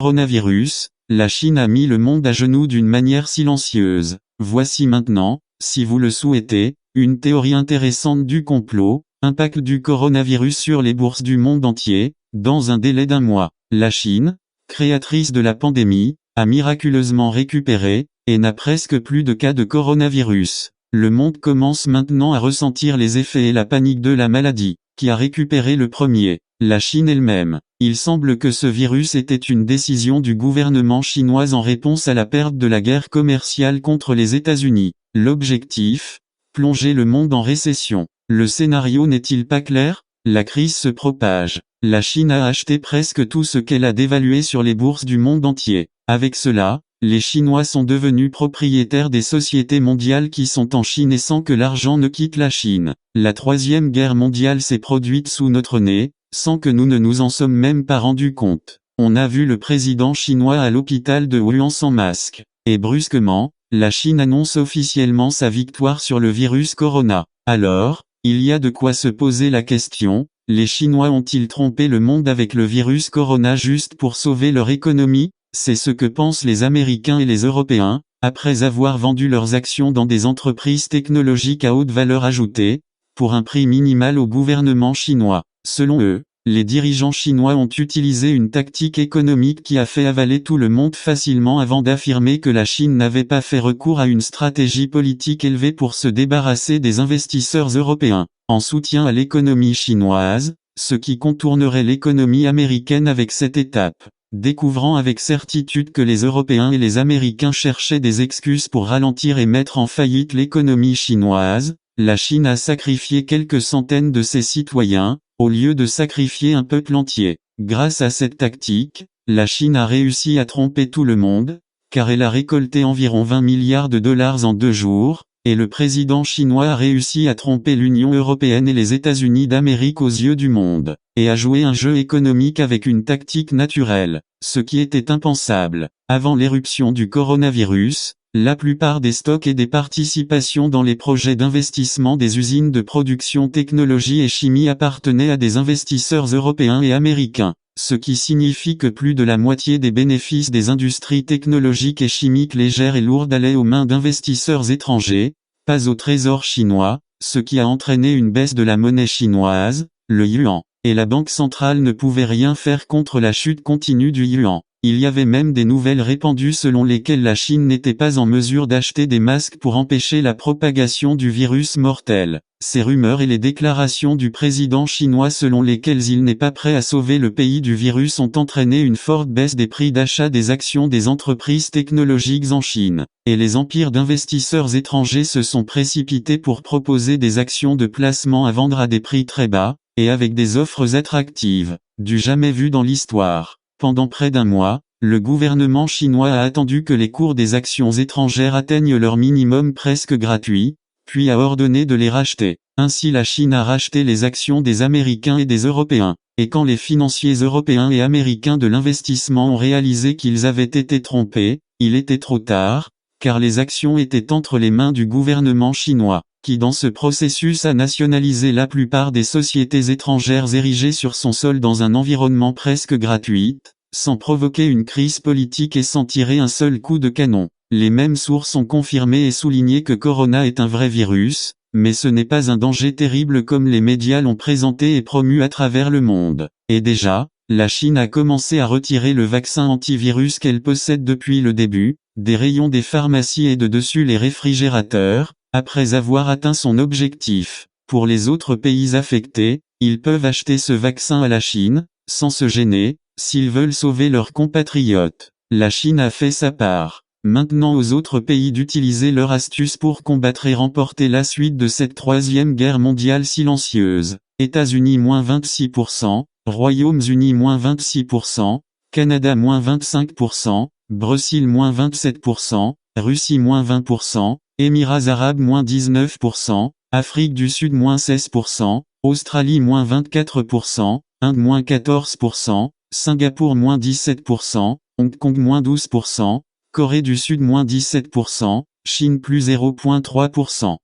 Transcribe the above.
coronavirus, la Chine a mis le monde à genoux d'une manière silencieuse. Voici maintenant, si vous le souhaitez, une théorie intéressante du complot, impact du coronavirus sur les bourses du monde entier, dans un délai d'1 mois. La Chine, créatrice de la pandémie, a miraculeusement récupéré, et n'a presque plus de cas de coronavirus. Le monde commence maintenant à ressentir les effets et la panique de la maladie. Qui a récupéré le premier? La Chine elle-même. Il semble que ce virus était une décision du gouvernement chinois en réponse à la perte de la guerre commerciale contre les États-Unis. L'objectif? Plonger le monde en récession. Le scénario n'est-il pas clair? La crise se propage. La Chine a acheté presque tout ce qu'elle a dévalué sur les bourses du monde entier. Avec cela, les Chinois sont devenus propriétaires des sociétés mondiales qui sont en Chine et sans que l'argent ne quitte la Chine. La troisième guerre mondiale s'est produite sous notre nez, sans que nous ne nous en sommes même pas rendus compte. On a vu le président chinois à l'hôpital de Wuhan sans masque. Et brusquement, la Chine annonce officiellement sa victoire sur le virus corona. Alors, il y a de quoi se poser la question, les Chinois ont-ils trompé le monde avec le virus corona juste pour sauver leur économie? C'est ce que pensent les Américains et les Européens, après avoir vendu leurs actions dans des entreprises technologiques à haute valeur ajoutée, pour un prix minimal au gouvernement chinois. Selon eux, les dirigeants chinois ont utilisé une tactique économique qui a fait avaler tout le monde facilement avant d'affirmer que la Chine n'avait pas fait recours à une stratégie politique élevée pour se débarrasser des investisseurs européens, en soutien à l'économie chinoise, ce qui contournerait l'économie américaine avec cette étape. Découvrant avec certitude que les Européens et les Américains cherchaient des excuses pour ralentir et mettre en faillite l'économie chinoise, la Chine a sacrifié quelques centaines de ses citoyens, au lieu de sacrifier un peuple entier. Grâce à cette tactique, la Chine a réussi à tromper tout le monde, car elle a récolté environ 20 milliards de dollars en 2 jours, et le président chinois a réussi à tromper l'Union européenne et les États-Unis d'Amérique aux yeux du monde, et a joué un jeu économique avec une tactique naturelle, ce qui était impensable. Avant l'éruption du coronavirus, la plupart des stocks et des participations dans les projets d'investissement des usines de production technologie et chimie appartenaient à des investisseurs européens et américains, ce qui signifie que plus de la moitié des bénéfices des industries technologiques et chimiques légères et lourdes allaient aux mains d'investisseurs étrangers, pas au trésor chinois, ce qui a entraîné une baisse de la monnaie chinoise, le yuan, et la banque centrale ne pouvait rien faire contre la chute continue du yuan. Il y avait même des nouvelles répandues selon lesquelles la Chine n'était pas en mesure d'acheter des masques pour empêcher la propagation du virus mortel. Ces rumeurs et les déclarations du président chinois selon lesquelles il n'est pas prêt à sauver le pays du virus ont entraîné une forte baisse des prix d'achat des actions des entreprises technologiques en Chine. Et les empires d'investisseurs étrangers se sont précipités pour proposer des actions de placement à vendre à des prix très bas, et avec des offres attractives, du jamais vu dans l'histoire. Pendant près d'1 mois, le gouvernement chinois a attendu que les cours des actions étrangères atteignent leur minimum presque gratuit, puis a ordonné de les racheter. Ainsi la Chine a racheté les actions des Américains et des Européens. Et quand les financiers européens et américains de l'investissement ont réalisé qu'ils avaient été trompés, il était trop tard, car les actions étaient entre les mains du gouvernement chinois, qui dans ce processus a nationalisé la plupart des sociétés étrangères érigées sur son sol dans un environnement presque gratuit, sans provoquer une crise politique et sans tirer un seul coup de canon. Les mêmes sources ont confirmé et souligné que Corona est un vrai virus, mais ce n'est pas un danger terrible comme les médias l'ont présenté et promu à travers le monde. Et déjà, la Chine a commencé à retirer le vaccin antivirus qu'elle possède depuis le début, des rayons des pharmacies et de dessus les réfrigérateurs, après avoir atteint son objectif. Pour les autres pays affectés, ils peuvent acheter ce vaccin à la Chine, sans se gêner, s'ils veulent sauver leurs compatriotes. La Chine a fait sa part. Maintenant aux autres pays d'utiliser leur astuce pour combattre et remporter la suite de cette troisième guerre mondiale silencieuse. États-Unis -26%, Royaumes-Unis -26%, Canada -25%, Brésil -27%, Russie -20%, Émirats arabes -19%, Afrique du Sud -16%, Australie -24%, Inde -14%, Singapour -17%, Hong Kong -12%, Corée du Sud -17%, Chine +0,3%.